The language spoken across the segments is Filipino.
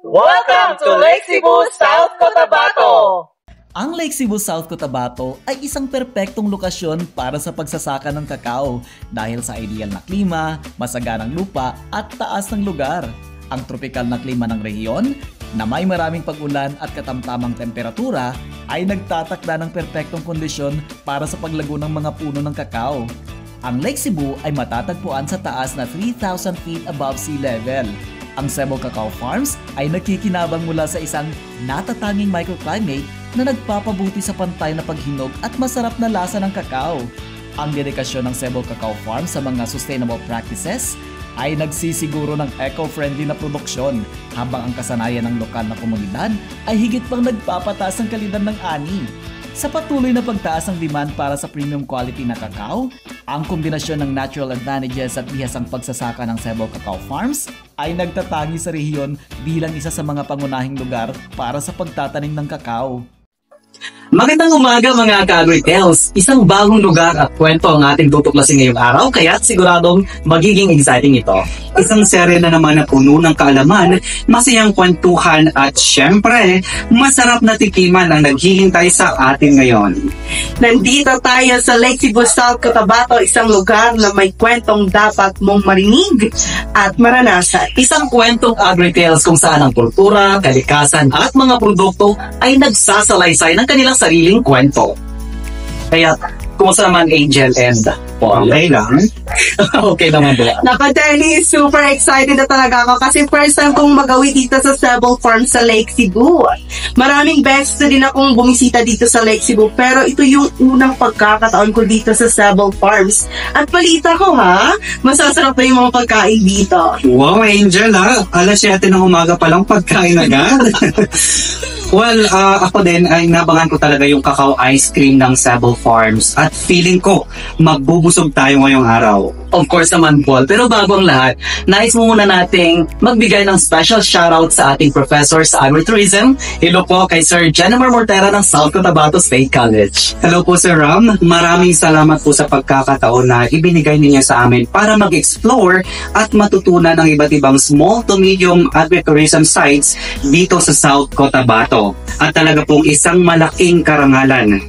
Welcome to Lake Cebu, South Cotabato! Ang Lake Cebu, South Cotabato ay isang perpektong lokasyon para sa pagsasaka ng kakao dahil sa ideal na klima, masaganang lupa at taas ng lugar. Ang tropikal na klima ng rehiyon na may maraming pag-ulan at katamtamang temperatura ay nagtatakda ng perpektong kondisyon para sa paglago ng mga puno ng kakao. Ang Lake Cebu ay matatagpuan sa taas na 3,000 feet above sea level. Ang Cebu Cacao Farms ay nakikinabang mula sa isang natatanging microclimate na nagpapabuti sa pantay na paghinog at masarap na lasa ng kakao. Ang dedikasyon ng Cebu Cacao Farms sa mga sustainable practices ay nagsisiguro ng eco-friendly na produksyon habang ang kasanayan ng lokal na komunidad ay higit pang nagpapataas ng kalidad ng ani. Sa patuloy na pagtaas ng demand para sa premium quality na kakao, ang kombinasyon ng natural advantages at bihasang pagsasaka ng Cebu Cacao Farms ay nagtatangi sa rehiyon bilang isa sa mga pangunahing lugar para sa pagtatanim ng kakao. Magandang umaga mga ka-agri-tales! Isang bagong lugar at kwento ang ating tutuklasin ngayong araw kaya siguradong magiging exciting ito. Isang serye na naman na puno ng kaalaman, masayang kwentuhan at syempre, masarap na tikiman ang naghihintay sa atin ngayon. Nandito tayo sa Lake Cebu, South Cotabato, isang lugar na may kwentong dapat mong marinig at maranasan. Isang kwentong agri-tales kung saan ang kultura, kalikasan at mga produkto ay nagsasalaysay ng kanilang sariling kwento. Kaya, kumusta naman Angel and Paul? Okay lang. Okay naman ba? Napatali, super excited na talaga ako kasi first time kong magawi dito sa Cebu Farm sa Lake Cebu. Maraming beses na din akong bumisita dito sa Lake Cebu pero ito yung unang pagkakataon ko dito sa Cebu Farms. At balita ko ha, masasarap na yung mga pagkain dito. Wow, Angel ha. Alas 7 ng umaga palang pagkain agad. Well, ako din ay nabangan ko talaga yung cacao ice cream ng Cebu Farms at feeling ko magbubusog tayo ngayong araw. Of course naman, Paul. Pero bago ang lahat, nais mo muna nating magbigay ng special shoutout sa ating professor sa agritourism. Hello po kay Sir Jennifer Mortera ng South Cotabato State College. Hello po Sir Ram. Maraming salamat po sa pagkakataon na ibinigay ninyo sa amin para mag-explore at matutunan ng iba't ibang small to medium agritourism sites dito sa South Cotabato. At talaga pong isang malaking karangalan.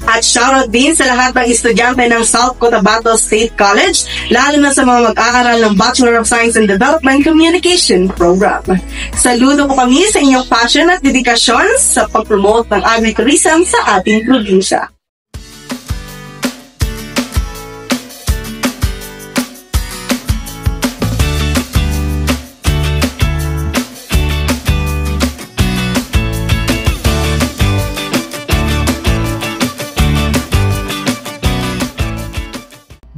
At shoutout din sa lahat ng estudyante ng South Cotabato State College, lalo na sa mga mag-aaral ng Bachelor of Science in Development Communication Program. Saludo po kami sa inyong passion at dedikasyon sa pag-promote ng agritourism sa ating probinsya.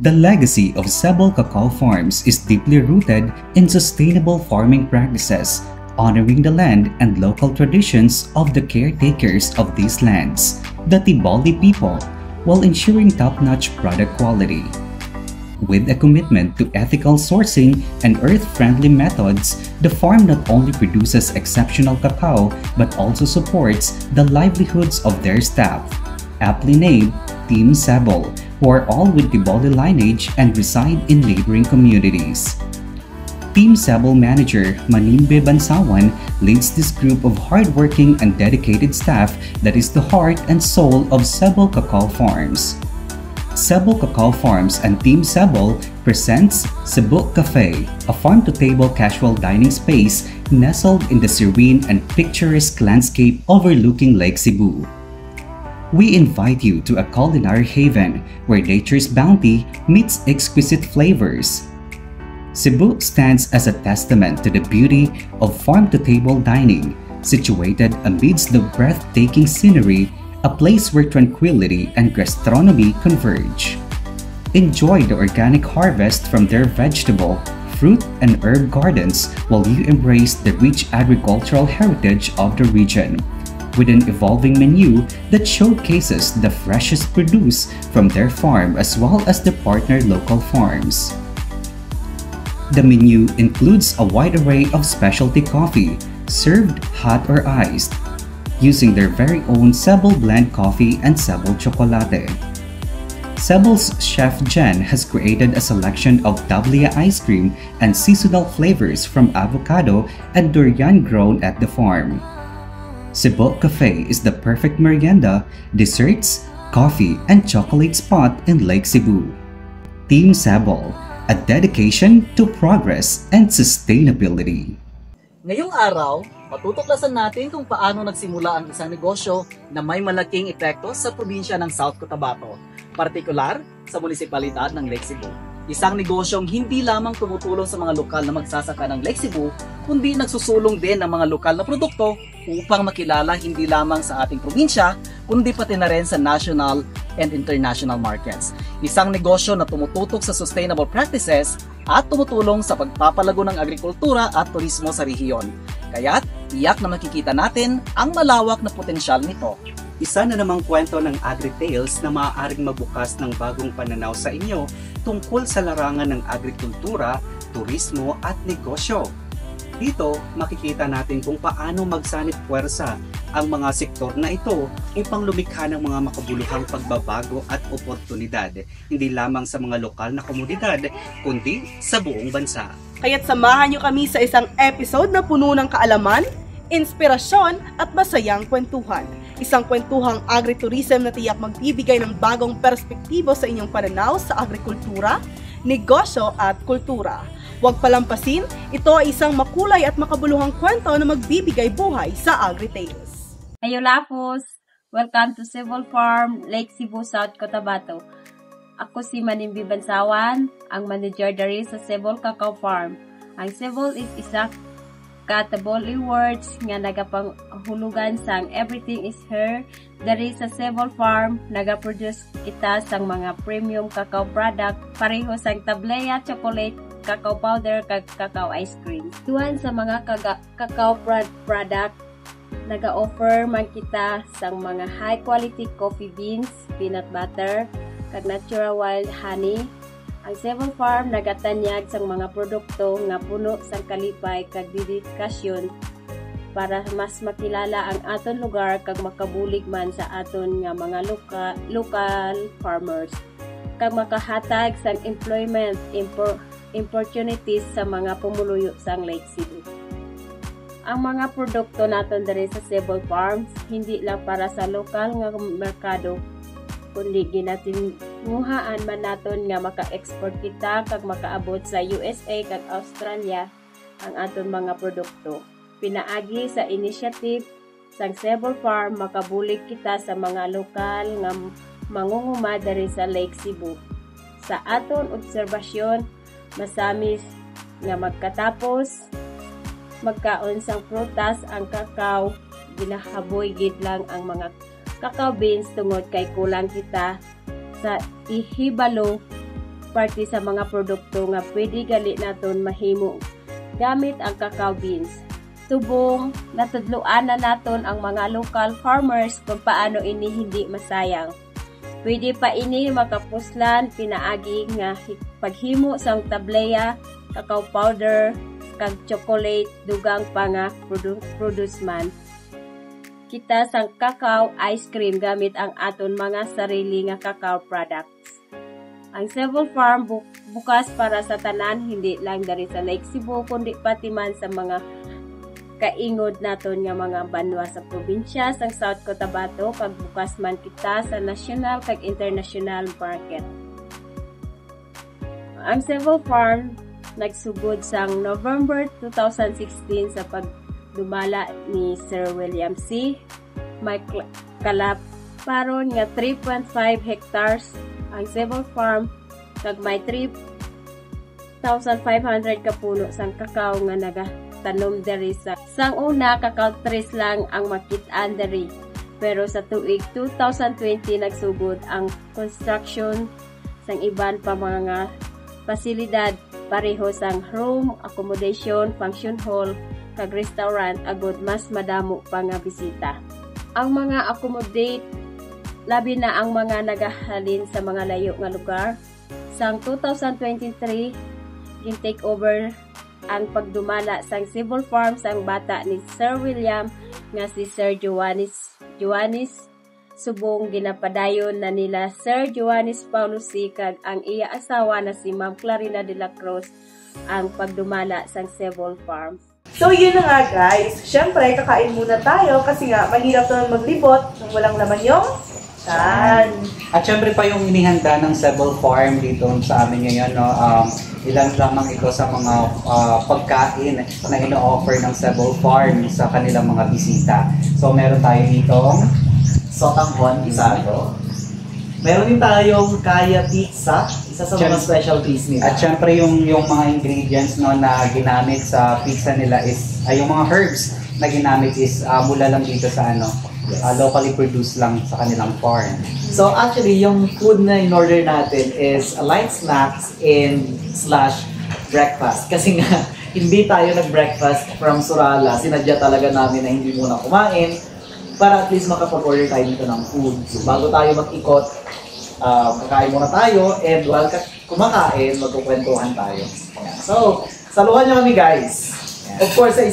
The legacy of Cebu Cacao Farms is deeply rooted in sustainable farming practices, honoring the land and local traditions of the caretakers of these lands, the Tiboli people, while ensuring top-notch product quality. With a commitment to ethical sourcing and earth-friendly methods, the farm not only produces exceptional cacao but also supports the livelihoods of their staff, aptly named Team Cebu, who are all with Tiboli lineage and reside in neighboring communities. Team Cebu manager Manimbe Bansawan leads this group of hardworking and dedicated staff that is the heart and soul of Cebu Cacao Farms. Cebu Cacao Farms and Team Cebu presents Cebu Cafe, a farm-to-table casual dining space nestled in the serene and picturesque landscape overlooking Lake Cebu. We invite you to a culinary haven where nature's bounty meets exquisite flavors. Cebu stands as a testament to the beauty of farm-to-table dining, situated amidst the breathtaking scenery, a place where tranquility and gastronomy converge. Enjoy the organic harvest from their vegetable, fruit, and herb gardens while you embrace the rich agricultural heritage of the region, with an evolving menu that showcases the freshest produce from their farm as well as the partner local farms. The menu includes a wide array of specialty coffee, served hot or iced, using their very own Cebu blend coffee and Cebu chocolate. Cebul's Chef Jen has created a selection of tablia ice cream and seasonal flavors from avocado and durian grown at the farm. Cebu Cafe is the perfect merienda, desserts, coffee, and chocolate spot in Lake Cebu. Team Cebul, a dedication to progress and sustainability. Ngayong araw, matutuklasan natin kung paano nagsimula ang isang negosyo na may malaking epekto sa probinsya ng South Cotabato, partikular sa munisipalidad ng Lake Cebu. Isang negosyong hindi lamang tumutulong sa mga lokal na magsasaka ng Lake Cebu, kundi nagsusulong din ng mga lokal na produkto upang makilala hindi lamang sa ating probinsya, kundi pati na rin sa national and international markets. Isang negosyo na tumututok sa sustainable practices at tumutulong sa pagpapalago ng agrikultura at turismo sa rehiyon. Kaya't tiyak na makikita natin ang malawak na potensyal nito. Isa na namang kwento ng AgriTales na maaaring magbukas ng bagong pananaw sa inyo tungkol sa larangan ng agrikultura, turismo at negosyo. Dito, makikita natin kung paano magsanib puwersa ang mga sektor na ito upang lumikha ng mga makabuluhang pagbabago at oportunidad, hindi lamang sa mga lokal na komunidad, kundi sa buong bansa. Kaya't samahan nyo kami sa isang episode na puno ng kaalaman, inspirasyon at masayang kwentuhan. Isang kwentuhang agritourism na tiyak magbibigay ng bagong perspektibo sa inyong pananaw sa agrikultura, negosyo at kultura. Huwag palampasin, ito ay isang makulay at makabuluhang kwento na magbibigay buhay sa AgriTales. Ayo Lapos! Welcome to Cebul Farm, Lake Cebu, South Cotabato. Ako si Manimbi Bansawan, ang manager dari sa Cebul Cacao Farm. Ang Cebul is isa ka-taboli words nga nagapanghulugan sang everything is here. Dari sa Cebul Farm, nagaproduce kita sang mga premium cacao product, pareho sang tableya, chocolate, cacao powder, kag cacao ice cream. Duhan sa mga cacao product, naga-offer man kita sang mga high quality coffee beans, peanut butter, kag natural wild honey. Ang Cebul Farm nagatanyag sang mga produkto nga puno sang kalipay kag dedikasyon para mas makilala ang aton lugar kag makabulig man sa aton nga mga local farmers kag makahatag sang employment opportunities sa mga pumuluyo sang Lake Cebu. Ang mga produkto naton diri sa Cebul Farms hindi lang para sa lokal nga merkado, kundi ginatinguhaan man naton nga maka-export kita kag makaabot sa USA kag Australia ang aton mga produkto. Pinaagi sa initiative sang Cebul Farm, makabulig kita sa mga lokal nga mangunguma diri sa Lake Cebu. Sa aton obserbasyon, masamis nga magkatapos magkaon sang prutas ang kakao, ginahaboy gid lang ang mga cacao beans tungod kay kulang kita sa ihibalo parte sa mga produkto nga pwede gali naton mahimo gamit ang cacao beans. Subong natudloan na naton ang mga local farmers kung paano ini hindi masayang. Pwede pa ini makapuslan pinaagi nga paghimo sang tableya, cacao powder, kag chocolate dugang pa nga produce man kita sang cacao ice cream gamit ang aton mga sarili nga cacao products. Ang Cebul Farm bukas para sa tanan, hindi lang dari sa Lake Cebu kundi pati man sa mga kaingod naton nga mga banwa sa probinsya sang South Cotabato kag bukas man kita sa national kag international market. Ang Cebul Farm nagsugod sang November 2016 sa pagdumala ni Sir William C. May kalaparon nga 3.5 hectares ang Cebul Farm kag may 3,500 ka puno sang kakao nga nagatanom diri sa sang una cacao trees lang ang makit-an diri. Pero sa tuig 2020 nagsugod ang construction sang iban pa mga pasilidad pareho sang room, accommodation, function hall, kag restaurant agod mas madamo pa nga bisita. Ang mga accommodate labi na ang mga nagahalin sa mga layo nga lugar. Sang 2023 gin-take over ang pagdumala sang Cebul Farm sang bata ni Sir William nga si Sir Joannis subong ginapadayon na nila Sir Johannes Paulo Sikag ang iya asawa na si Ma'am Clarina de la Cruz ang pagdumala sa Cebol Farm. So yun na nga guys, syempre kakain muna tayo kasi nga mahirap naman maglibot nung walang laman yung tiyan. At syempre pa yung inihanda ng Cebol Farm dito sa amin ngayon, no? Ilan lamang ito sa mga pagkain na ino-offer ng Cebol Farm sa kanilang mga bisita. So meron tayo dito Sotanghon, Isado. Meron din tayong Kaya Pizza, isa sa mga specialties nila. At syempre yung mga ingredients, no, na ginamit sa pizza nila is yung mga herbs na ginamit is mula lang dito sa locally produced lang sa kanilang farm. So actually, yung food na in-order natin is a light snacks and / breakfast. Kasi nga, hindi tayo nag-breakfast from Surala. Sinadya talaga namin na hindi muna kumain para at least makapag-order tayo dito ng food. So bago tayo mag-ikot, kakain muna tayo, and while kumakain, magkukwentuhan tayo. Ayan. So, saluhan niyo kami guys. Of course, sa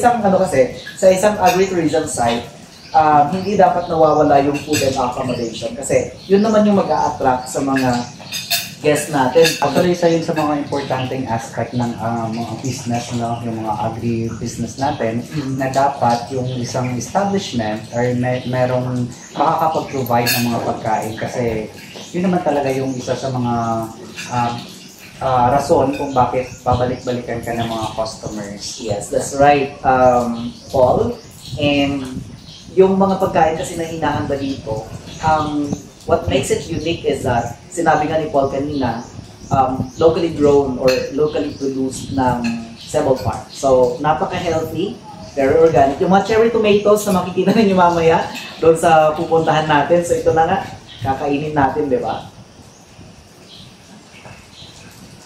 isang agritourism site, hindi dapat nawawala yung food and accommodation kasi yun naman yung mag-a-attract sa mga guests natin. Actually, isa yun sa mga importanteng aspect ng mga business, no? Yung mga agri-business natin, na dapat yung isang establishment or merong makakapag-provide ng mga pagkain kasi yun naman talaga yung isa sa mga rason kung bakit babalik-balikan ka ng mga customers. Yes, that's right, Paul. And yung mga pagkain kasi na hinahanda dito, what makes it unique is that, sinabi nga ni Paul kanina, locally grown or locally produced ng Cebol Farm. So, napaka-healthy, very organic. Yung mga cherry tomatoes na makikita ninyo mamaya doon sa pupuntahan natin. So, ito na nga, kakainin natin, di ba?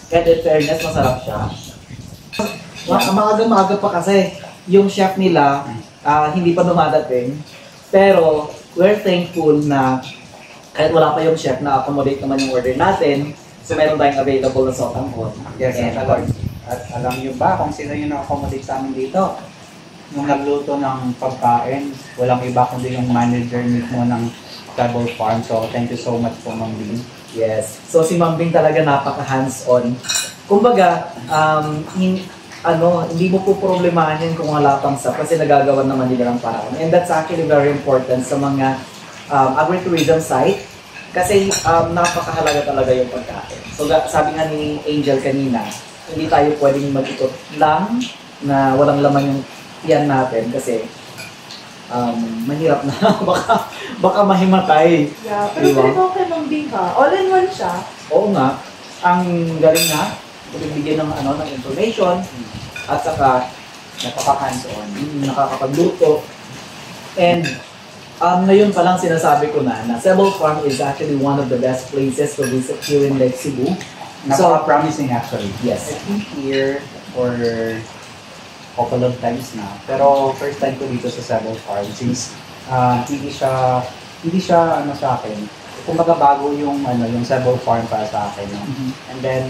Kaya in fairness, masarap siya. Maaga-maaga pa kasi, yung chef nila, hindi pa dumadating. Pero, we're thankful na kahit wala pa yung chef, na-accommodate naman yung order natin. So, meron tayong available na sotanghon. Yes, at alam niyo ba kung sino yung na-accommodate sa amin dito? Yung nagluto ng pagkain, walang iba kundi yung manager mismo ng Cebol Farm. So, thank you so much po, Ma'am Bing. Yes. So, si Ma'am Bing talaga napaka-hands-on. Kumbaga, hindi mo po problemahin kung wala pang staff kasi nagagawa naman nila ng paraan. And that's actually very important sa mga agritourism site kasi napakahalaga talaga yung pagkain. So sabi nga ni Angel kanina, hindi tayo pwedeng mag-ikot lang na walang laman yung tiyan natin kasi mahirap na. baka mahimatay. Yeah, pero diba? ito okay ng Bing ha. All-in-one siya. Oo nga. Ang galing na, bigyan ng information at saka Napaka-hands-on. nakakapagluto. And ngayon pa lang sinasabi ko na Cebol Farm is actually one of the best places to visit here in Lake Cebu. Napaka-promising actually. Yes. I've been here for couple of times na. Pero first time ko dito sa Cebol Farm since hindi siya sa akin. Kumbaga bago yung Cebol Farm para sa akin. No? And then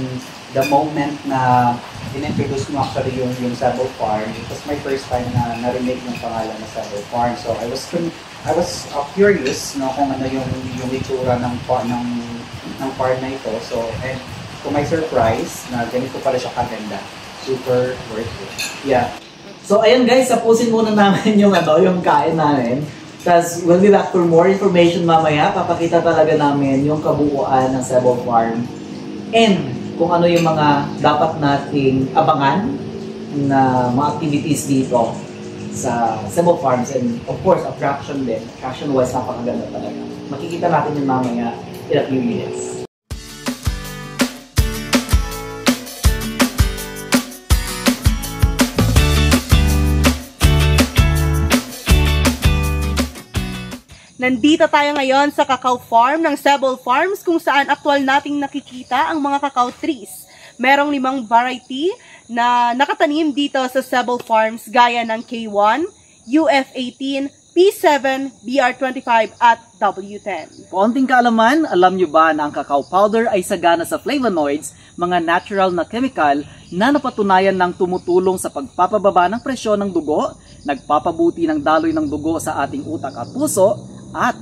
the moment na in-introduce mo actually yung Cebol Farm, it was my first time na narinig yung pangalan na Cebol Farm. So I was curious, no, kung ano yung itsura ng farm na ito. So, and to my surprise, na ganito pala siya kaganda. Super worth it. Yeah. So ayun guys, tapusin muna namin yung kain namin. Because we'll be back for more information mamaya. Papakita talaga namin yung kabuuan ng Cebol Farm. And kung ano yung mga dapat nating abangan na mga activities dito sa Cebol Farms, and of course, attraction din. Attraction-wise, napakaganda talaga. Makikita natin yung mamaya in a few minutes. Nandito tayo ngayon sa cacao farm ng Cebol Farms kung saan aktual nating nakikita ang mga cacao trees. Merong 5 variety na nakatanim dito sa Cebol Farms gaya ng K1, UF18, P7, BR25 at W10. Konting kaalaman, alam nyo ba na ang cacao powder ay sagana sa flavonoids, mga natural na chemical na napatunayan ng tumutulong sa pagpapababa ng presyon ng dugo, nagpapabuti ng daloy ng dugo sa ating utak at puso, at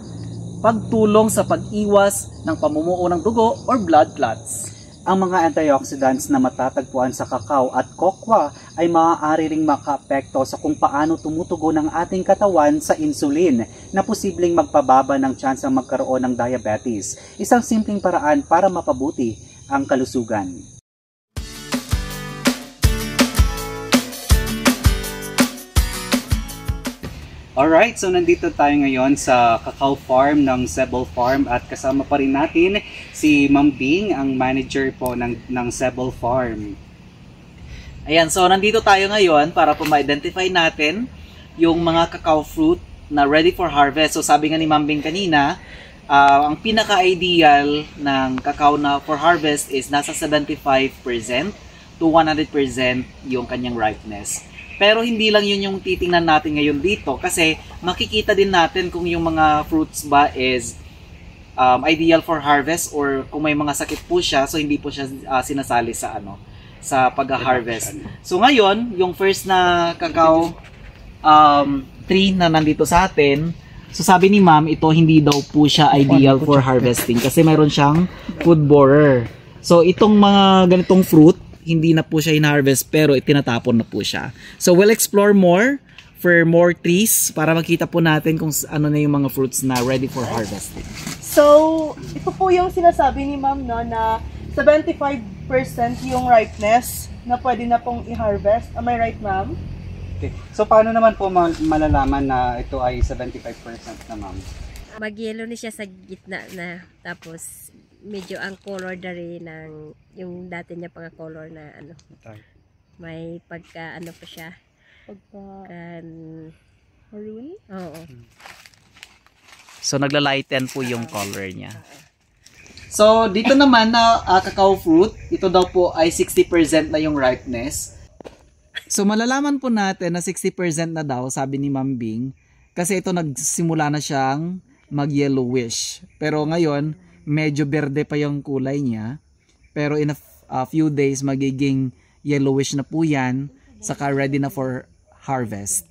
pagtulong sa pag-iwas ng pamumuo ng dugo or blood clots. Ang mga antioxidants na matatagpuan sa kakao at kokwa ay maaari ring makaapekto sa kung paano tumutugon ang ating katawan sa insulin na posibleng magpababa ng tsansang magkaroon ng diabetes. Isang simpleng paraan para mapabuti ang kalusugan. Alright, so nandito tayo ngayon sa cacao farm ng Cebol Farm at kasama pa rin natin si Ma'am Bing, ang manager po ng Cebol Farm. Ayan, so nandito tayo ngayon para po ma-identify natin yung mga cacao fruit na ready for harvest. So sabi nga ni Ma'am Bing kanina, ang pinaka-ideal ng cacao na for harvest is nasa 75% to 100% yung kanyang ripeness. Pero hindi lang yun yung titingnan natin ngayon dito kasi makikita din natin kung yung mga fruits ba is ideal for harvest or kung may mga sakit po siya, so hindi po siya sinasali sa sa pag-harvest. So ngayon, yung first na cacao tree na nandito sa atin, so sabi ni ma'am, ito hindi daw po siya ideal for harvesting kasi mayroon siyang food borer. So itong mga ganitong fruit, hindi na po siya in-harvest pero itinatapon na po siya. So we'll explore more for more trees para makita po natin kung ano na yung mga fruits na ready for harvesting. So, ito po yung sinasabi ni ma'am no, na 75% yung ripeness na pwede na pong i-harvest. Am I right, ma'am? Okay. So paano naman po malalaman na ito ay 75% na, ma'am? Mag-yellow na siya sa gitna na, tapos medyo ang color dari ng yung dati niya pagka-color na may pagka pa siya Maroon? Oo. So nagla-lighten po yung color niya. So dito naman na cacao fruit, ito daw po ay 60% na yung ripeness. So malalaman po natin na 60% na daw, sabi ni Ma'am Bing, kasi ito nagsimula na siyang mag-yellowish. Pero ngayon, medyo berde pa yung kulay niya. Pero in a few days, magiging yellowish na po yan. Saka ready na for harvest.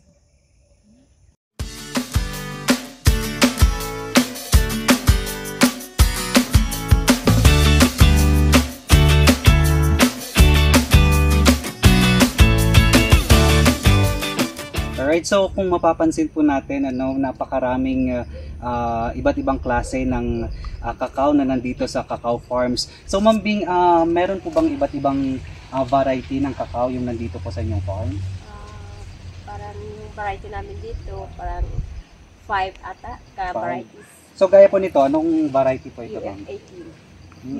Alright, so kung mapapansin po natin, napakaraming iba't ibang klase ng cacao na nandito sa cacao farms. So Ma'am Bing, meron po bang iba't ibang variety ng cacao yung nandito po sa inyong farm? Parang yung variety namin dito, parang 5 ata ka-varieties. So gaya po nito, anong variety po ito, ma'am? EF18.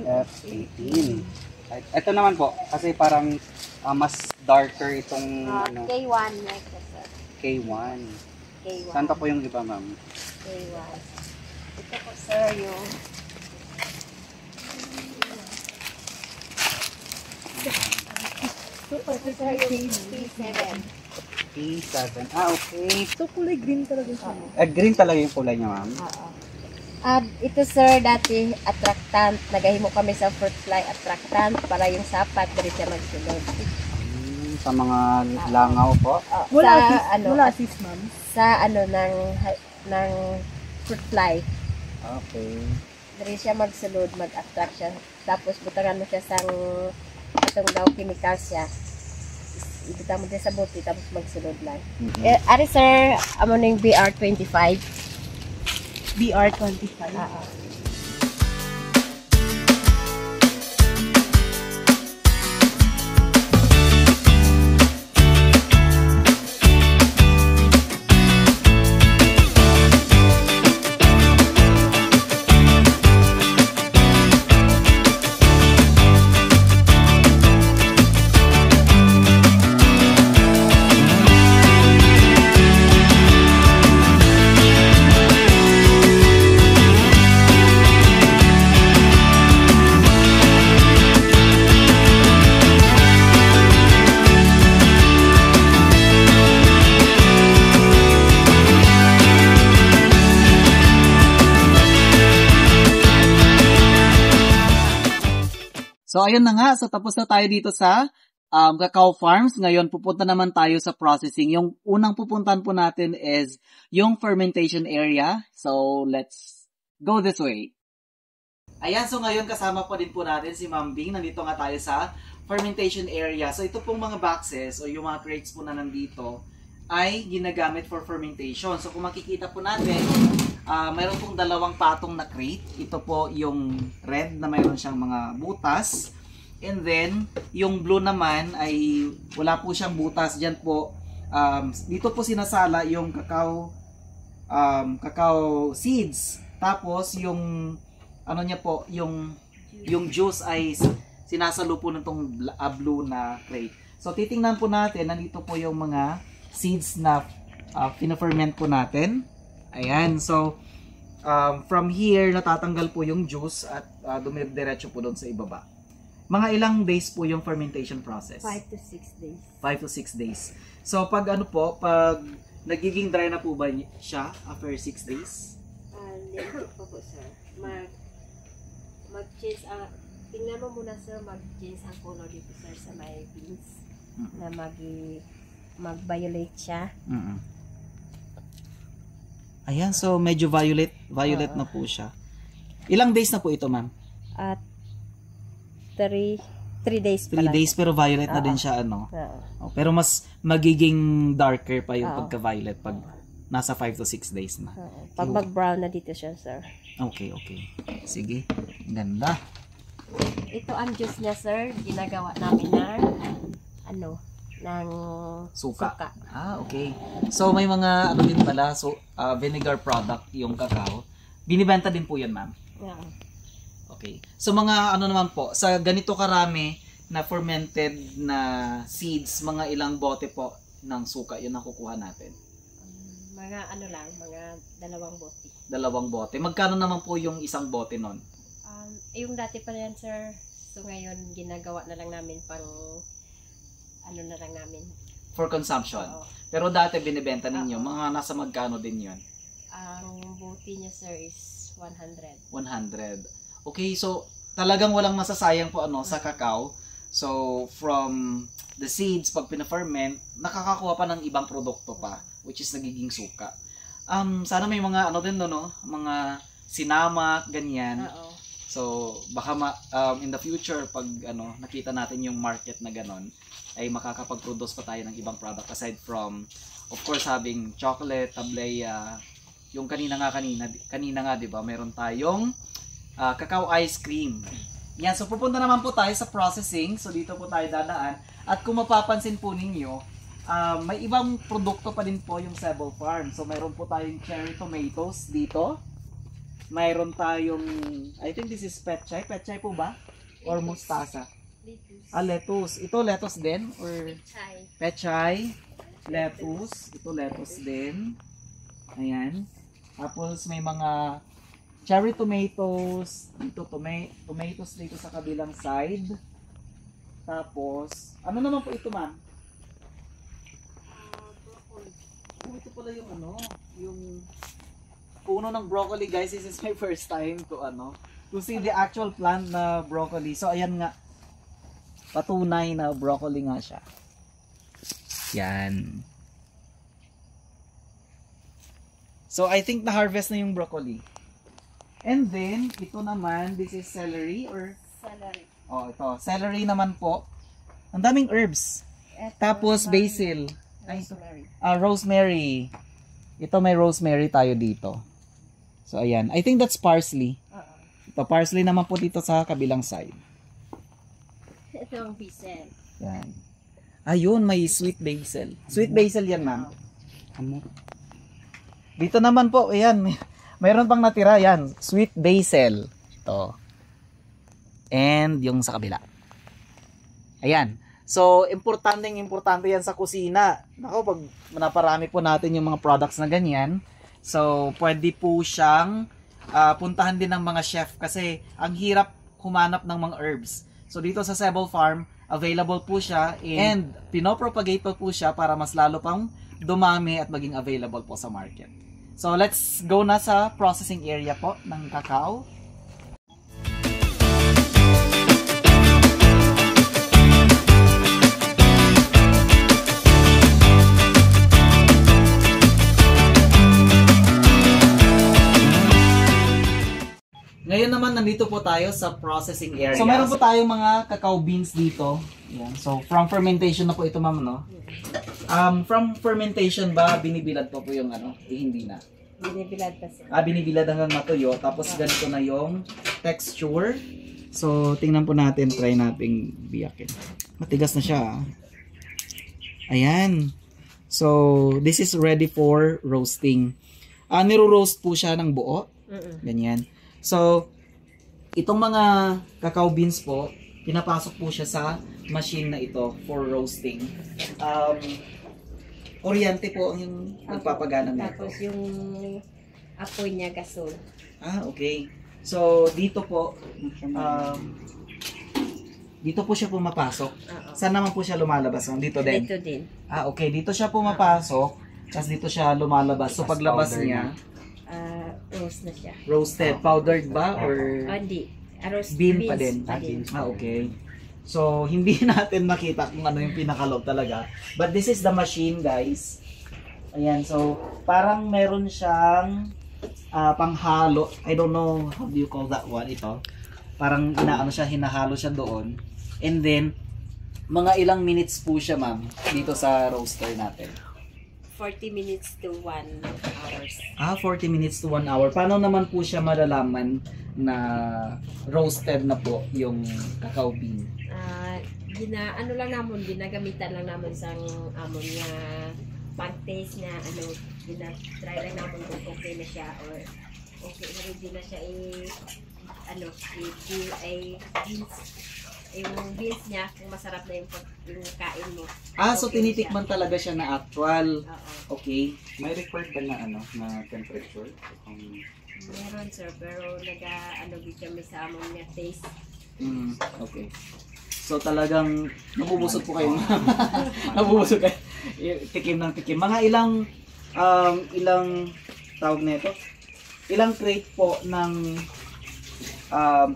EF18. Ito naman po, kasi parang mas darker itong K1 next, sir. K1. K1. Saan pa po yung iba, ma'am? K1. Ito po, sir, yung P7. P7. Okay. So, kulay green talaga siya. Green talaga yung kulay niya, ma'am? Oo. Ito, sir, dati attractant. Nagahimo kami sa fruit fly attractant para yung sapat dali siya magsulod. Sa mga langaw po? Mula sis, ma'am. Sa ng fruit fly. Okay. Dali siya magsulod, mag-attract siya. Tapos butangan mo siya sang atong daw chemical siya. Ibutang mo din sa buti, tapos magsulod lang. Ari, sir, amo ning BR25. BR25. So ayun na nga, so tapos na tayo dito sa cacao farms. Ngayon pupunta naman tayo sa processing. Yung unang pupuntahan po natin is yung fermentation area. So let's Go this way. Ayan, so ngayon kasama po din po natin si Ma'am Bing. Nandito nga tayo sa fermentation area. So ito pong mga boxes o yung mga crates po na nandito ay ginagamit for fermentation. So kung makikita po natin, mayroon pong dalawang patong na crate. Ito po yung red na mayroon siyang mga butas. And then, yung blue naman ay wala po siyang butas. Diyan po, dito po sinasala yung cacao seeds. Tapos yung ano niya po, yung juice ay sinasalo po nitong blue na crate. So titingnan po natin, nandito po yung mga seeds na pina-ferment po natin. Ayan, so from here natatanggal po yung juice at dumidiretso po doon sa ibaba. Mga ilang days po yung fermentation process? 5 to 6 days. 5 to 6 days. So pag ano po, pag nagiging dry na po ba siya after 6 days? Lento pa po, sir. Mag-change, tingnan mo muna, sir, mag-change ang color dito, sir, sa may beans. Na mag-violet siya. Ayan, so medyo violet na po siya. Ilang days na po ito, ma'am? At 3 days 3 pa lang. days, pero violet na din siya, ano? Oh, pero mas magiging darker pa yung pagka-violet pag nasa 5 to 6 days na. Pag mag-brown na dito siya, sir. Okay. Sige. Ganda. Ito ang juice niya, sir. Ginagawa namin ng Suka. Okay. So may mga din pala, so vinegar product yung cacao. Binibenta din po 'yan, ma'am. Yeah. Okay. So mga naman po, sa ganito karami na fermented na seeds, mga ilang bote po ng suka 'yun ang kukuha natin. Mga mga 2 bote. 2 bote. Magkano naman po yung isang bote nun? Yung dati pa yan, sir. So ngayon ginagawa na lang namin pang na lang namin. For consumption. Pero dati binibenta ninyo, mga nasa magkano din yun? Ang bote niya, sir, is 100. 100. Okay, so talagang walang masasayang po sa cacao. So from the seeds, pag pina-ferment, nakakakuha pa ng ibang produkto pa, which is nagiging suka. Sana may mga din mga sinamak, ganyan. So baka in the future pag nakita natin yung market na ganon, ay makakapag-produce pa tayo ng ibang product aside from, of course, having chocolate, tableya, yung kanina nga, di ba, meron tayong cacao ice cream. Yan, so pupunta naman po tayo sa processing. So dito po tayo dadaan. At kung mapapansin po ninyo, may ibang produkto pa din po yung Cebu Farm. So mayroon po tayong cherry tomatoes dito. Mayroon tayong, I think this is pechay. Pechay po ba? Or mustasa? Lettuce. Ito lettuce din? Or pechay. Lettuce. Ito lettuce din. Ayan. Tapos may mga cherry tomatoes. Dito tomatoes dito sa kabilang side. Tapos, ano naman po ito, ma'am? Broccoli. Ito pala yung yung puno ng broccoli, guys. This is my first time to see the actual plant na broccoli. So ayan nga, patunay na broccoli nga siya. Yan. So I think na-harvest na yung broccoli. And then, ito naman, this is celery or? Celery. Oh, ito. Celery naman po. Ang daming herbs. Tapos basil. Rosemary. Rosemary. Ito may rosemary tayo dito. So ayan. I think that's parsley. Ito parsley naman po dito sa kabilang side. Ito ang basil. Yan. Ayun, may sweet basil. Sweet basil yan, ma'am. Dito naman po, ayan. Mayroon pang natira yan. Sweet basil. Ito. And yung sa kabila. Ayan. So, importante yan sa kusina. Nako, pag naparami po natin yung mga products na ganyan, so, pwede po siyang puntahan din ng mga chef kasi ang hirap humanap ng mga herbs. So, dito sa Cebu Farm, available po siya and pinopropagate po siya para mas lalo pang dumami at maging available po sa market. So, let's go na sa processing area po ng cacao. naman, nandito po tayo sa processing area. So, meron po tayong mga cacao beans dito. Yan. So, from fermentation na po ito, ma'am, no? From fermentation ba, binibilad po yung ano? Hindi na. Binibilad pa sir. Binibilad hanggang matuyo. Tapos, ganito na yung texture. So, tingnan po natin. Try nating biyakin. Matigas na siya. Ayan. So, this is ready for roasting. Niro-roast po siya ng buo. Ganyan. So, itong mga cacao beans po, pinapasok po siya sa machine na ito for roasting. Kuryente po ang yung nagpapagana nito. Tapos yung apoy niya gasol. Okay. So, dito po, dito po siya pumapasok. Saan naman po siya lumalabas? Dito din? Dito din. Okay. Dito siya pumapasok. Tapos dito siya lumalabas. So, paglabas niya, Roast na siya. roasted. Powdered ba? Or Hindi. Roast bean beans pa din? Okay. So, hindi natin makita kung ano yung pinakaloob talaga. But this is the machine, guys. Ayan. So, parang meron siyang panghalo. I don't know how do you call that one. Ito. Parang hinahalo siya doon. And then, mga ilang minutes po siya, ma'am, dito sa roaster natin. 40 minutes to 1 hours. 40 minutes to 1 hour. Paano naman po siya malalaman na roasted na po yung cacao bean? Ginagamitan lang naman sa amon nga pag-taste na try lang naman kung okay na siya or okay na rin na siya yung beans niya, kung masarap na yung kain mo. So tinitikman talaga siya na actual. Okay. May required ba na na temperature? Meron sir, pero din kami sa among niya taste. Okay. So talagang nabubusog po kayo. Nabubusog kayo. Tikim ng tikim. Mga ilang tawag na ito? Ilang crate po ng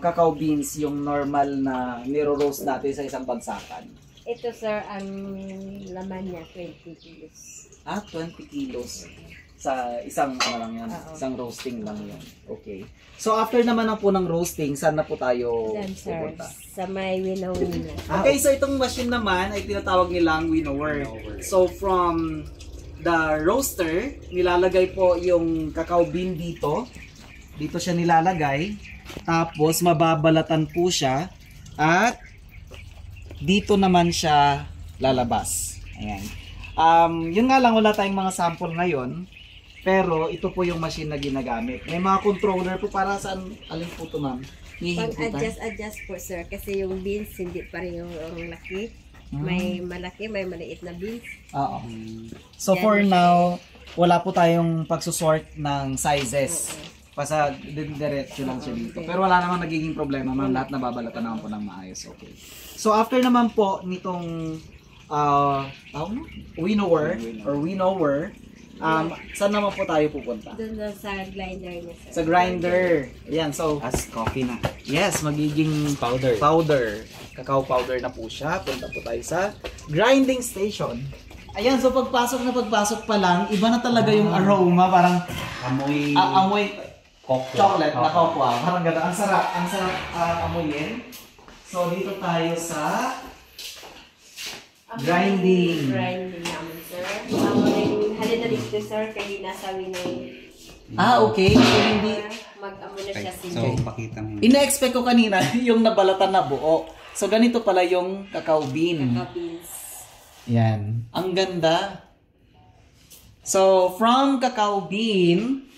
cacao beans yung normal na niro-roast natin sa isang bagsakan? Ito sir, ang laman niya 20 kilos. 20 kilos. Sa isang lang yan, isang roasting lang yan. Okay. So after naman po ng roasting, saan na po tayo pupunta? Sa may winnower. Okay, so itong machine naman ay tinatawag nilang winnower. So from the roaster, nilalagay po yung cacao bean dito. Dito siya nilalagay. Tapos mababalatan po siya at dito naman siya lalabas. Ayan. Yun nga lang, wala tayong mga sample ngayon. Pero ito po yung machine na ginagamit. May mga controller po para saan, alin po ito, ma'am? Pag-adjust po sir, kasi yung beans hindi parehong laki. May malaki, may maliit na beans. Oo. So for now, wala po tayong pagsusort ng sizes. Basta diretso lang siya dito. Pero wala namang nagiging problema, ma'am. Lahat nababalatan naman po ng maayos. Okay. So after naman po nitong winnower, saan naman po tayo pupunta? Doon sa grinder niya sir. Sa grinder. Ayan, so As coffee na. yes, magiging powder. Cacao powder na po siya. Punta po tayo sa grinding station. Ayan, so pagpasok pa lang, iba na talaga yung aroma. Parang amoy chocolate na cocoa. Parang ganda. Ang sarap amoyin. So, dito tayo sa grinding. Grinding naman sir. Halin na dito sir, kaya nasa winnow. Okay. So, hindi... Mag-amo na siya So, pakita mo. Ina-expect ko kanina yung nabalatan na buo. So, ganito pala yung cacao bean. Cacao beans. Yan. Ang ganda. So, from cacao bean,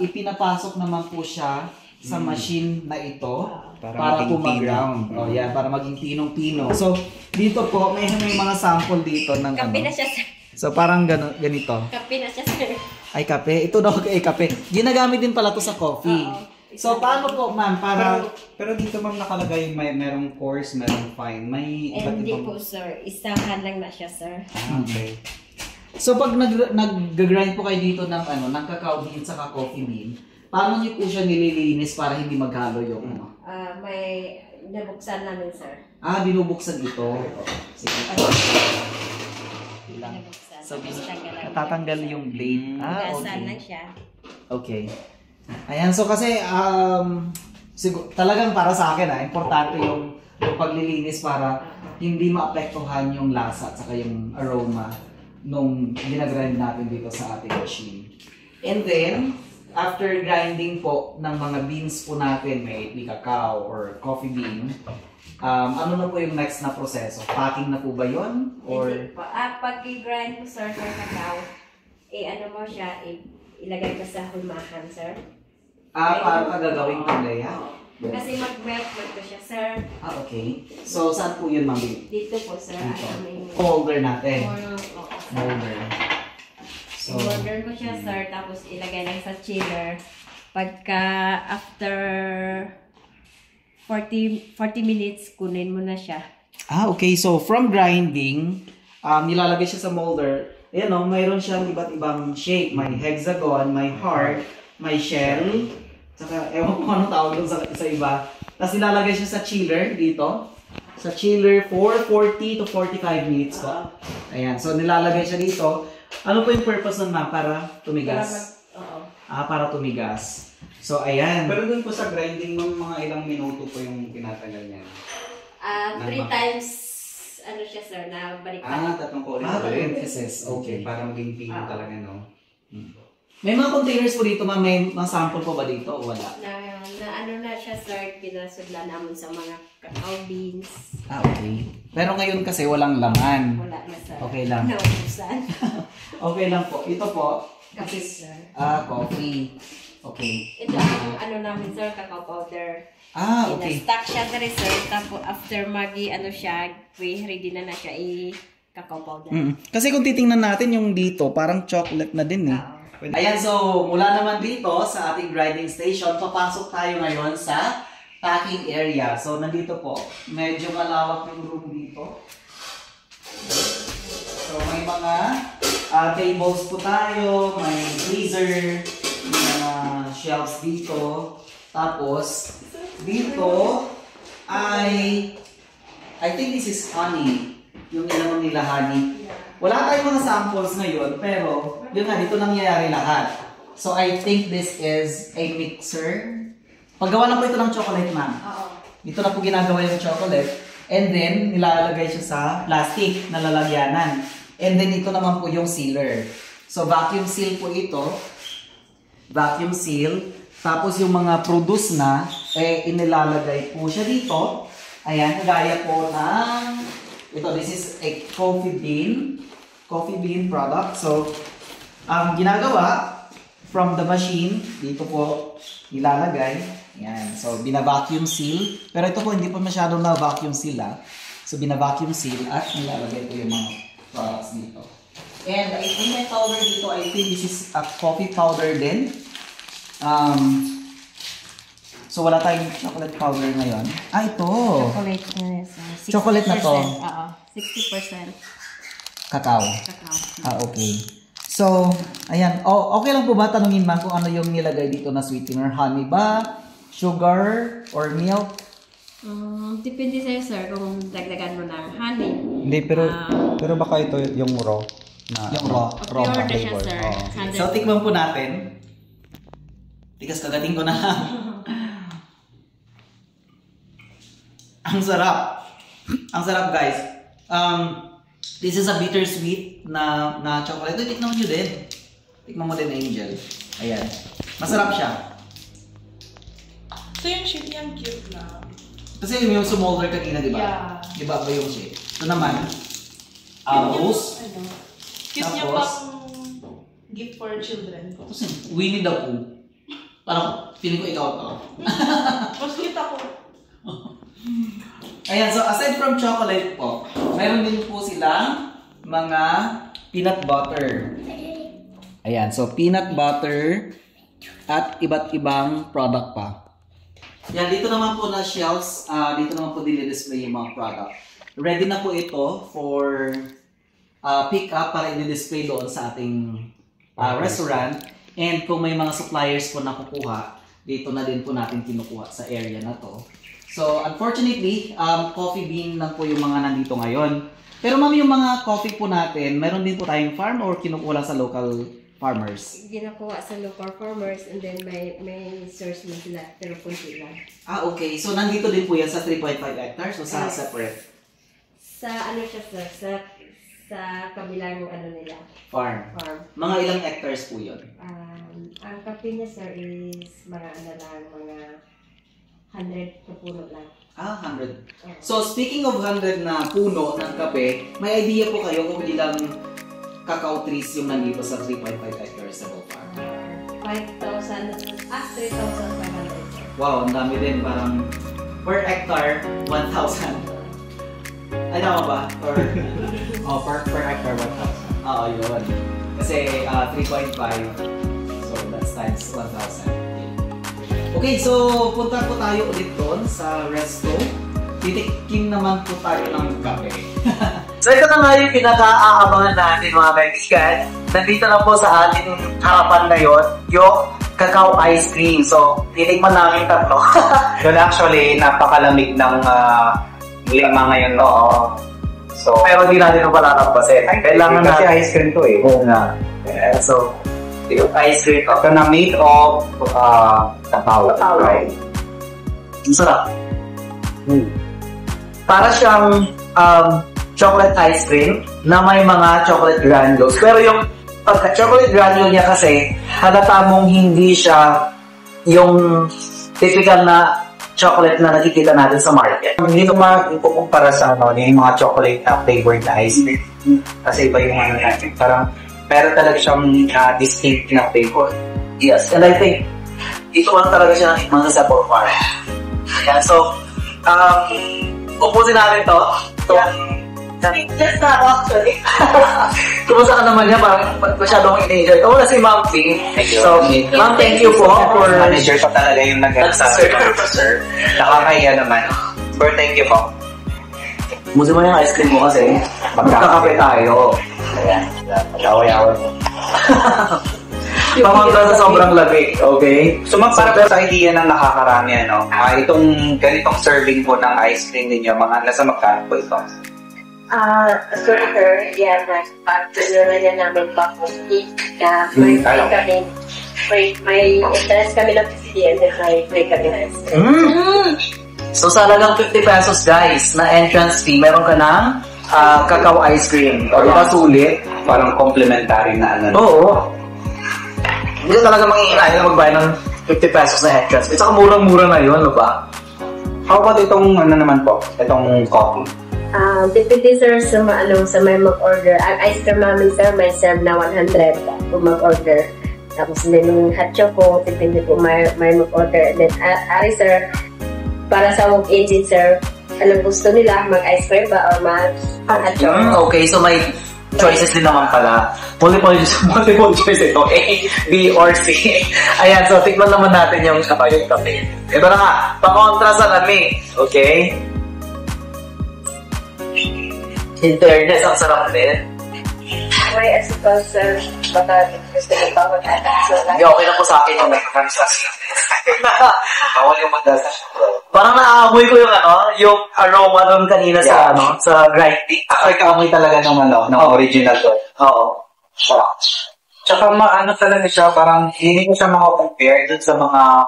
ipinapasok naman po siya sa machine na ito para po mag-ground. Yan, para maging pinong-pino. So, dito po, may mga sample dito ng Kape na siya sir. So, parang ganito. Kape na siya sir. Ay, kape. Ito daw kape. Ginagamit din pala to sa coffee. So, paano po, ma'am? Pero dito ma'am nakalagay merong coarse, merong fine. May iba't Hindi ibang... po sir, isahan lang na siya sir. Okay. So pag nag-grind po kayo dito ng cacao bean sa coffee bean, paano niyo po siya nililinis para hindi maghalo yung May nabuksan namin sir. Binubuksan ito. Sige. Nabuksan. So, Tatanggalan. natatanggal yung blade. Gasan Okay. lang siya. Okay. Ayan, so kasi talagang para sa akin importante yung paglilinis para hindi maapektuhan yung lasa at saka yung aroma nung ginagrind natin dito sa ating machine. And then, after grinding po ng mga beans po natin, may cacao or coffee bean, ano na po yung next na proseso? Packing na po ba yun? Or... Pag i-grind mo, sir, for cacao, ano mo siya, ilagay ko sa hulmahan, sir. Paano ka gagawin ko, Leia? Kasi mag-melt ko siya, sir. Okay. So, saan po yun, Mami? Dito po, sir. Molder natin. Molder. So, molder ko siya, sir. Tapos, ilagay lang sa chiller. Pagka, after 40 minutes, kunin mo na siya. Okay. So, from grinding, nilalagay siya sa molder. Ayan o, mayroon siyang iba't ibang shape. May hexagon, may heart, may shell. Saka, ewan ko anong tawag doon sa iba. Tapos nilalagay siya sa chiller dito. Sa chiller for 40 to 45 minutes po. Ayan. So, nilalagay siya dito. Ano po yung purpose nun, ma'am? Para tumigas? Para tumigas. So, ayan. Pero dun po sa grinding, mga ilang minuto po yung tinatagal niya? 3 times, ano siya, sir, na balik-balik. Tatlong po ulit. Okay. Para maging pino talaga, no? May mga containers po dito, ma'am. May mga sample po ba dito o wala? Na ano na siya, sir, pinasudla namin sa mga cacao beans. Okay. Pero ngayon kasi walang laman. Wala na, sir. Okay lang. Naubusan. Okay lang po. Ito po. Coffee, sir. Coffee. Okay. Ito ang ano namin, sir, cacao powder. Okay. Ina-stack siya na rin, sir. Tapos, after ready na siya, cacao powder. Kasi kung titingnan natin yung dito, parang chocolate na din eh. Ayan, so mula naman dito sa ating grinding station, papasok tayo ngayon sa packing area. So nandito po, medyo malawak yung room dito. So may mga tables po tayo, may freezer, may mga shelves dito. Tapos dito I think this is honey, yung inanon nila honey. Wala tayong mga samples ngayon, pero yun nga, dito nangyayari lahat. So, I think this is a mixer. Paggawa lang po ito ng chocolate, ma'am. Dito na po ginagawa yung chocolate. And then, nilalagay siya sa plastic na lalagyanan. And then, ito naman po yung sealer. So, vacuum seal po ito. Vacuum seal. Tapos, yung mga produce na, inilalagay po siya dito. Ayan, kagaya po ng... Ito, this is a coffee bean product. So, ang ginagawa from the machine, dito po ilalagay. Yan. So, bina-vacuum seal. Pero ito po, hindi po masyadong na-vacuum seal So, bina-vacuum seal at nilalagay po yung mga products dito. And I think may powder dito. I think this is a coffee powder din. So, wala tayong chocolate powder ngayon. Ito. Chocolate na yun, sir. Chocolate na to. 60%. Cacao. Okay. So, ayan. Okay lang po ba tanungin, ma'am, kung ano yung nilagay dito na sweetener? Honey ba? Sugar? Or milk? Depende sa'yo, sir, kung dagdagan mo ng honey. Hindi, pero baka ito yung raw. Yung raw. Pure na siya, sir. So, tikman po natin. Tigas kagating ko na. Ang sarap. Ang sarap, guys. This is a bittersweet na chocolate. Ito, tikman nyo din. Tikman mo din, Angel. Ayan. Masarap siya. So yung shape niya cute na. Kasi yung sumolder kanina, di ba? Yeah. Iba ba yung shape? Ito naman, rose. Cute niya Tapos, pang gift for children ko. Tapos Winnie the Pooh. Parang, feeling ko ikaw to. Mas cute ako. Ayan, so aside from chocolate po, mayroon din po silang mga peanut butter. Ayan, so peanut butter at iba't ibang product pa. Yan, dito naman po na shelves, dito naman po dinidisplay yung mga product. Ready na po ito for pick up para i-display doon sa ating restaurant. And kung may mga suppliers po na kukuha, dito na din po natin kinukuha sa area na to. So, unfortunately, coffee bean lang po yung mga nandito ngayon. Pero ma'am, yung mga coffee po natin, meron din po tayong farm or kinukuha sa local farmers? Ginakuha sa local farmers and then may source na sila pero kunti lang. Okay. So, nandito din po yan sa 3.5 hectares o sa separate? Sa ano siya sir, sa kabilang ano nila, Farm. farm. Mga ilang hectares po yun? Ang kape niya sir is mga ano lang, mga 100 na puno lang. 100. So, speaking of 100 na puno ng kape, may idea po kayo kung ilang cacao trees yung nandito sa 3.5 hectares sa farm? 3,500. Wow, ang dami din. Parang per hectare, 1,000. Ay, tama ba? Per hectare, 1,000. Oo, yun. Kasi 3.5, so that's times 1,000. Okay, so punta po tayo ulit doon sa resto. Titikim naman po tayo ng kape. So ito na nga yung pinaka-aabangan natin mga kaibigan. Nandito na po sa ating harapan ngayon yung cacao ice cream. So titikman namin tatlo. Yun actually, napakalamig ng lima ngayon, no? So, Pero hindi natin ito palalampasin. Kailangan kasi natin. ice cream to eh. Oo nga. So, yung ice cream to. Ito na made of cacao. Right? Ang sarap. Para siyang chocolate ice cream na may mga chocolate granules. Pero yung pagka-chocolate granule niya kasi, halata mong hindi siya yung typical na chocolate na nakikita natin sa market. Hindi ko makukumpara sa yung mga chocolate na flavored na ice cream. Kasi iba yung ano natin. Parang, pero talaga siyang distinct na flavor. Yes, and I think ito lang talaga siya ng mga sa farm. Yan, so, upusin natin to. Just na ako actually. Kumusta ka naman niya? Parang masyadong in-enjoy. Wala si Ma'am Ping. So, Ma'am, thank you po for... Manager pa talaga yung nag-serve. Nakakaya naman. But thank you po. Musin mo yung ice cream mo kasi magkakape tayo. Ayan. Yawa-yawa po. Pamunta sa sobrang lamig, okay? So para sa idea ng nakakarami, itong ganitong serving po ng ice cream ninyo, mga nasa magkano po ito? Sir, yan, partner na namin pa po. May interest kami ng PCD and then may kami. So sa halagang 50 pesos guys, na entrance fee, meron ka ng cacao ice cream. O diba sulit? Parang complimentary na ano. Oo. Hindi ka talaga manginginan na magbayad ng 50 pesos na entrance fee. Saka murang-mura na yun, no ba? How about itong ano naman po? Itong coffee? Depende sir sa may mag-order. Ang ice cream namin sir, may serve na 100 kung mag-order. Tapos din yung hot choco, depende po may mag-order. And then, ari sir, para sa walk-in sir, anong gusto nila, mag-ice cream ba or mag-hot choco? Okay, so may choices din naman pala. Multiple choice ito. A, B, or C. Ayan, so tikman naman natin yung kape. Ito na nga, pa-kontra sa lamig. Okay? In fairness, ang sarap din. May asukal sir, baka gusto nyo pa Hindi, okay na po sa akin yung may kansas. Bawal yung magdasas. Parang naaamoy ko yung aroma doon kanina sa grind tea. Ay, kaamoy talaga ng original to. Oo. Sarap. Tsaka talaga siya, parang hindi ko siya makakompare dun sa mga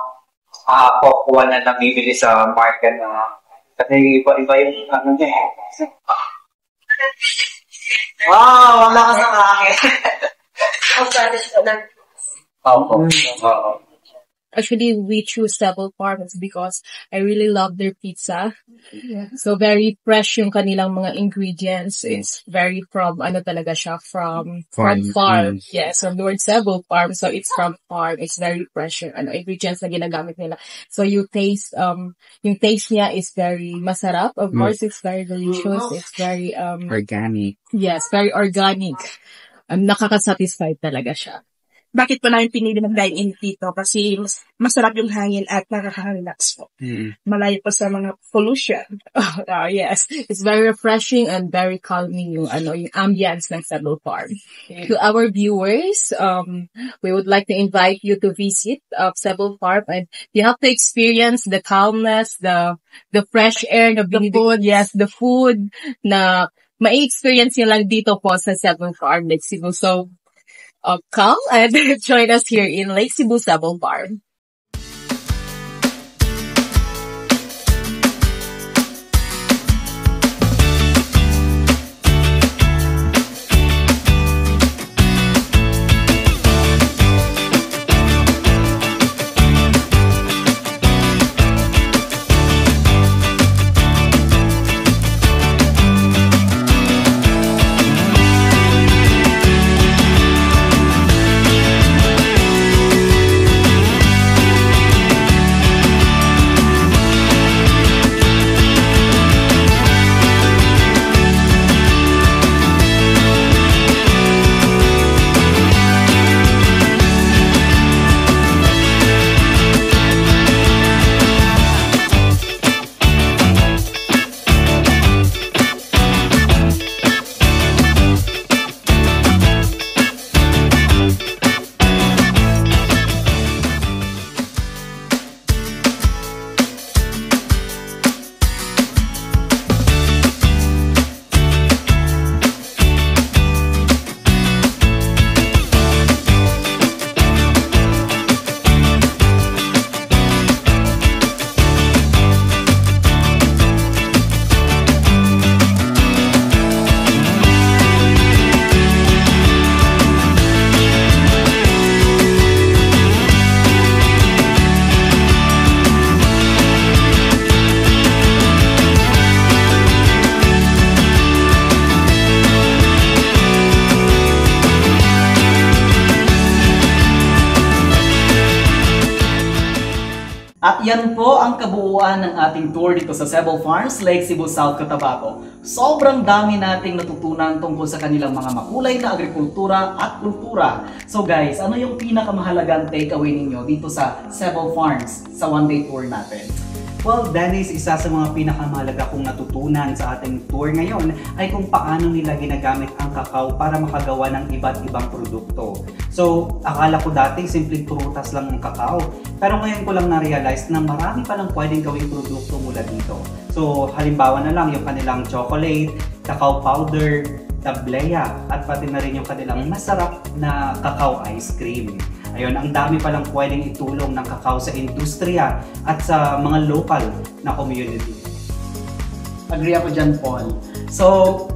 cocoa na nabibili sa market na kasi iba-iba yung niya. Wow, ang lakas ng hangin. Ang satis ko na. Oo. Actually, we choose Several Farms because I really love their pizza. So, very fresh yung kanilang mga ingredients. It's very from farm. Yes, from the word Several Farm. So, it's from farm. It's very fresh yung ingredients na ginagamit nila. So, yung taste niya is very masarap. Of course, it's very delicious. It's very, Organic. yes, very organic. Nakaka-satisfied talaga siya. Bakit pa namin pinili mag-dine-in dito? Kasi masarap yung hangin at nakaka-relax po. Malayo pa sa mga pollution. Yes. It's very refreshing and very calming yung ambience ng Several Farm. To our viewers, we would like to invite you to visit Several Farm and you have to experience the calmness, the fresh air, the food. Yes, the food na mai-experience nyo lang dito po sa Several Farm, Lake Cebu. So, come and join us here in Lake Cebu Sabal Farm. At yan po ang kabuuan ng ating tour dito sa Cebu Farms, Lake Cebu, South Cotabato. Sobrang dami nating natutunan tungkol sa kanilang mga makulay na agrikultura at kultura. So guys, ano yung pinakamahalagang takeaway ninyo dito sa Cebu Farms sa one-day tour natin? Well, Dennis, isa sa mga pinakamahalaga kong natutunan sa ating tour ngayon ay kung paano nila ginagamit ang kakao para makagawa ng iba't ibang produkto. So, akala ko dati simpleng prutas lang ang kakao. Pero ngayon ko lang na-realize na marami palang pwedeng gawing produkto mula dito. So, halimbawa na lang yung kanilang chocolate, cacao powder, tableya, at pati na rin yung kanilang masarap na cacao ice cream. Ayun, ang dami palang pwedeng itulong ng kakao sa industriya at sa mga local na community. Agree ako dyan, Paul. So,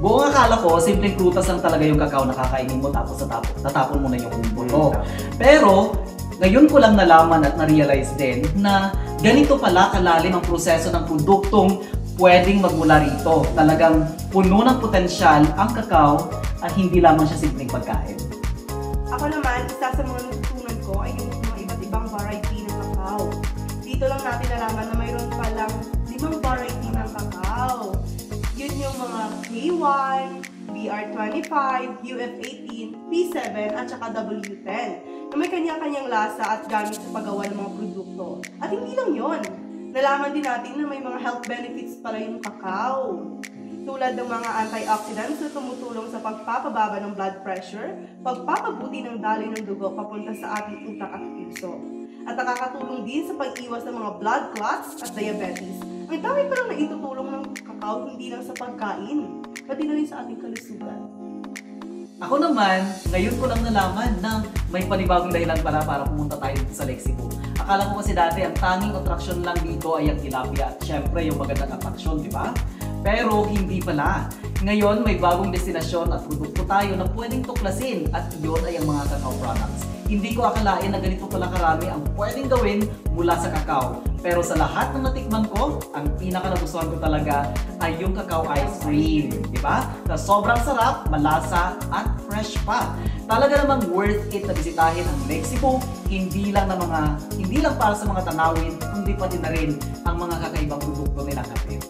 buong akala ko, simpleng prutas lang talaga yung kakao na kakainin mo tapos tatapon mo na yung buto. Pero, ngayon ko lang nalaman at na-realize din na ganito pala kalalim ang proseso ng produktong pwedeng magmula rito. Talagang puno ng potensyal ang kakao at hindi lamang siya simpleng pagkain. Ako naman, isa sa mga natutunan ko ay yung mga iba't ibang variety ng kakao. Dito lang natin nalaman na mayroon palang 5 variety ng kakao. Yun yung mga K1, BR25, UF18, P7, at saka W10 na may kanya-kanyang lasa at gamit sa paggawa ng mga produkto. At hindi lang yun. Nalaman din natin na may mga health benefits pala yung kakao. Tulad ng mga antioxidants na tumutulong sa pagpapababa ng blood pressure, pagpapabuti ng daloy ng dugo papunta sa ating utak at puso. At nakakatulong din sa pag-iwas ng mga blood clots at diabetes. Ang dami pa lang na itutulong ng kakao hindi lang sa pagkain, pati na rin sa ating kalusugan. Ako naman, ngayon ko lang nalaman na may panibagong dahilan para pumunta tayo sa Lake Cebu. Akala ko kasi dati ang tanging attraction lang dito ay ang tilapia at syempre yung magandang attraction, di ba? Pero hindi pala. Ngayon may bagong destinasyon at produkto tayo na pwedeng tuklasin at iyon ay ang mga cacao products. Hindi ko akalain na ganito pala karami ang pwedeng gawin mula sa kakao. Pero sa lahat ng natikman ko, ang pinaka nagustuhan ko talaga ay yung cacao ice cream. Diba? Na sobrang sarap, malasa at fresh pa. Talaga namang worth it na bisitahin ang Lake Cebu, hindi lang para sa mga tanawin, kundi pati na rin ang mga kakaibang produkto nila natin.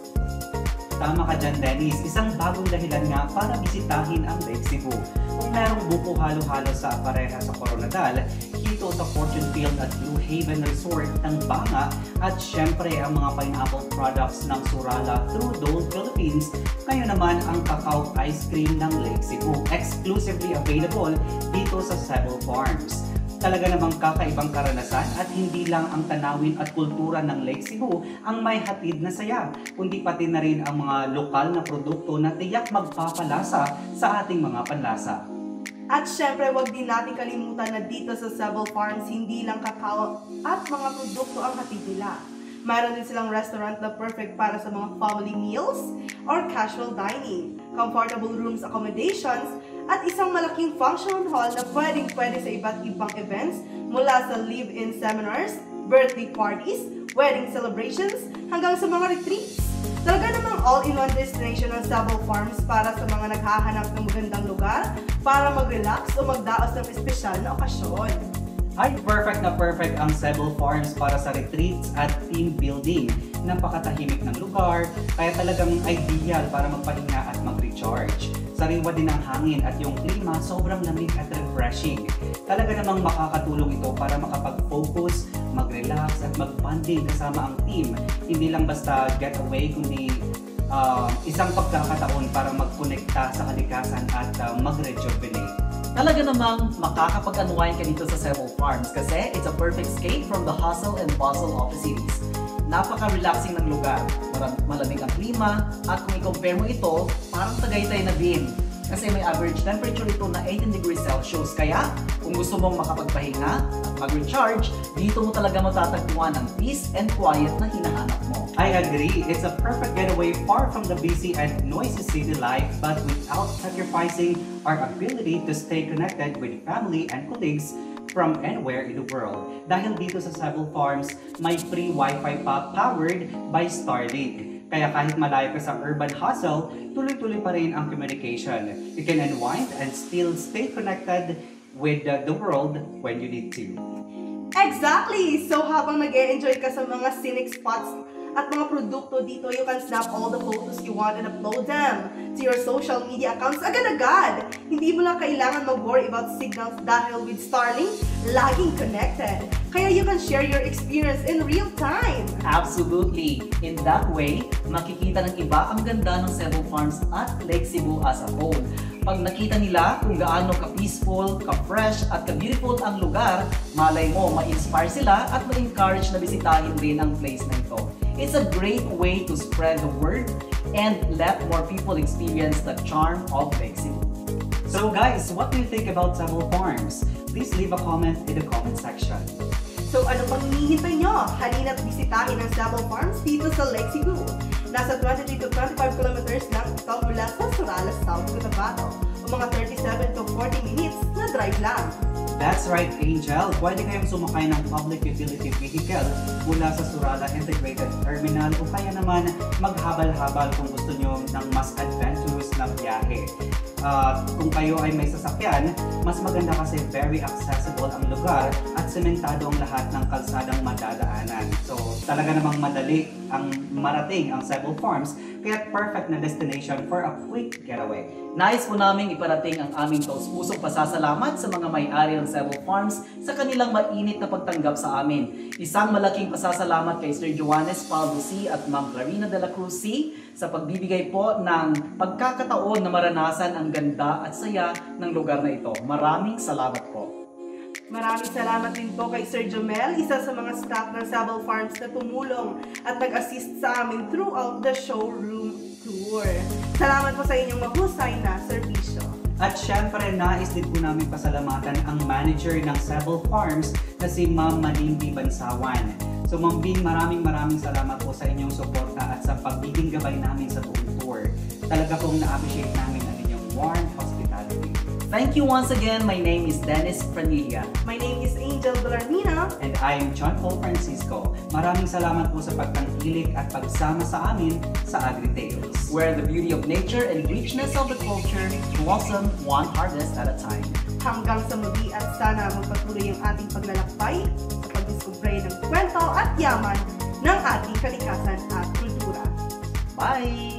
Tama ka dyan, Dennis. Isang bagong dahilan nga para bisitahin ang Lake Cebu. Kung merong buko halo-halo sa pareha sa Coronadal, hito sa Fortune Field at Blue Haven Resort ng Banga, at syempre ang mga pineapple products ng Surala through Dole Philippines, ngayon naman ang cacao ice cream ng Lake Cebu, exclusively available dito sa Cebu Farms. Talaga namang kakaibang karanasan at hindi lang ang tanawin at kultura ng Lake Cebu ang may hatid na saya, kundi pati na rin ang mga lokal na produkto na tiyak magpapalasa sa ating mga panlasa. At syempre, wag din natin kalimutan na dito sa Cebu Farms, hindi lang kakao at mga produkto ang hatid nila. Mayroon din silang restaurant na perfect para sa mga family meals or casual dining, comfortable rooms accommodations, at isang malaking function hall na pwedeng-pwede sa iba't ibang events mula sa live-in seminars, birthday parties, wedding celebrations, hanggang sa mga retreats. Talaga namang all-in-one destination ng Cebu Farms para sa mga naghahanap ng magandang lugar para mag-relax o magdaos ng espesyal na okasyon. Ay, perfect na perfect ang Cebu Farms para sa retreats at team building. Napakatahimik ng lugar, kaya talagang ideal para magpahinga at mag-recharge. Sariwa din ang hangin at yung klima sobrang lamig at refreshing. Talaga namang makakatulong ito para makapag-focus, mag-relax at mag-bonding kasama ang team. Hindi lang basta getaway, kundi isang pagkakataon para mag-connecta sa kalikasan at mag-rejuvenate. Talaga namang makakapag-unwind ka dito sa Cebu Farms kasi it's a perfect escape from the hustle and bustle of the cities. Napaka-relaxing ng lugar, malamig ang klima, at kung i-compare mo ito, parang Tagaytay na din. Kasi may average temperature ito na 18 degrees Celsius. Kaya, kung gusto mong makapagpahinga at mag-recharge, dito mo talaga matatagpuan ang peace and quiet na hinahanap mo. I agree. It's a perfect getaway far from the busy and noisy city life, but without sacrificing our ability to stay connected with family and colleagues from anywhere in the world. Dahil dito sa Cebu Farms, may free Wi-Fi pa powered by Starlink. Kaya kahit malayo ka sa urban hustle, tuloy-tuloy pa rin ang communication. You can unwind and still stay connected with the world when you need to. Exactly! So habang nag-e-enjoy ka sa mga scenic spots at mga produkto dito, you can snap all the photos you want and upload them to your social media accounts agad-agad. Hindi mo lang kailangan mag-worry about signals dahil with Starlink, laging connected. Kaya you can share your experience in real time. Absolutely! In that way, makikita ng iba ang ganda ng Cebu Farms at Lake Cebu as a whole. Pag nakita nila kung gaano ka-peaceful, ka-fresh at ka-beautiful ang lugar, malay mo, ma-inspire sila at ma-encourage na bisitahin din ang place na ito. It's a great way to spread the word and let more people experience the charm of Lake Cebu. So guys, what do you think about Cebu Farms? Please leave a comment in the comment section. So ano pang hinihintay nyo? Halina't bisitahin ang Cebu Farms dito sa Lake Cebu. Nasa 23 to 25 kilometers lang ito mula sa Surala, South Cotabato. O mga 37 to 40 minutes na drive lang. That's right, Angel. Pwede kayong sumakay ng public utility vehicle mula sa Surala Integrated Terminal o kaya naman maghabal-habal kung gusto nyo ng mas adventurous na biyahe. Kung kayo ay may sasakyan, mas maganda kasi very accessible ang lugar at sementado ang lahat ng kalsadang madadaanan. So talaga namang madali ang marating ang Cebu Farms, kaya perfect na destination for a quick getaway. Nais po naming iparating ang aming taus-pusong pasasalamat sa mga may-ari ng Cebu Farms sa kanilang mainit na pagtanggap sa amin. Isang malaking pasasalamat kay Sir Joannes Paldo C. at Ma'am Clarina de la Cruz C. sa pagbibigay po ng pagkakataon na maranasan ang ganda at saya ng lugar na ito. Maraming salamat po. Maraming salamat din po kay Sir Jomel, isa sa mga staff ng Cebu Farms na tumulong at nag-assist sa amin throughout the showroom tour. Salamat po sa inyong mahusay na serbisyo. At syempre, nais din po namin pasalamatan ang manager ng Cebu Farms na si Ma'am Malimbi Bansawan. So Ma'am Bing, maraming salamat po sa inyong suporta at sa pagbibiging gabay namin sa buong tour. Talaga pong na-appreciate namin ang inyong warm hospitality. Thank you once again. My name is Dennis Pranilla. My name is Angel Belarmina. And I'm John Paul Francisco. Maraming salamat po sa pagtangkilik at pagsama sa amin sa AgriTales, where the beauty of nature and richness of the culture blossom one harvest at a time. Hanggang sa muli at sana magpatuloy ang ating paglalakbay sa pagdiskubre ng kwento at yaman ng ating kalikasan at kultura. Bye!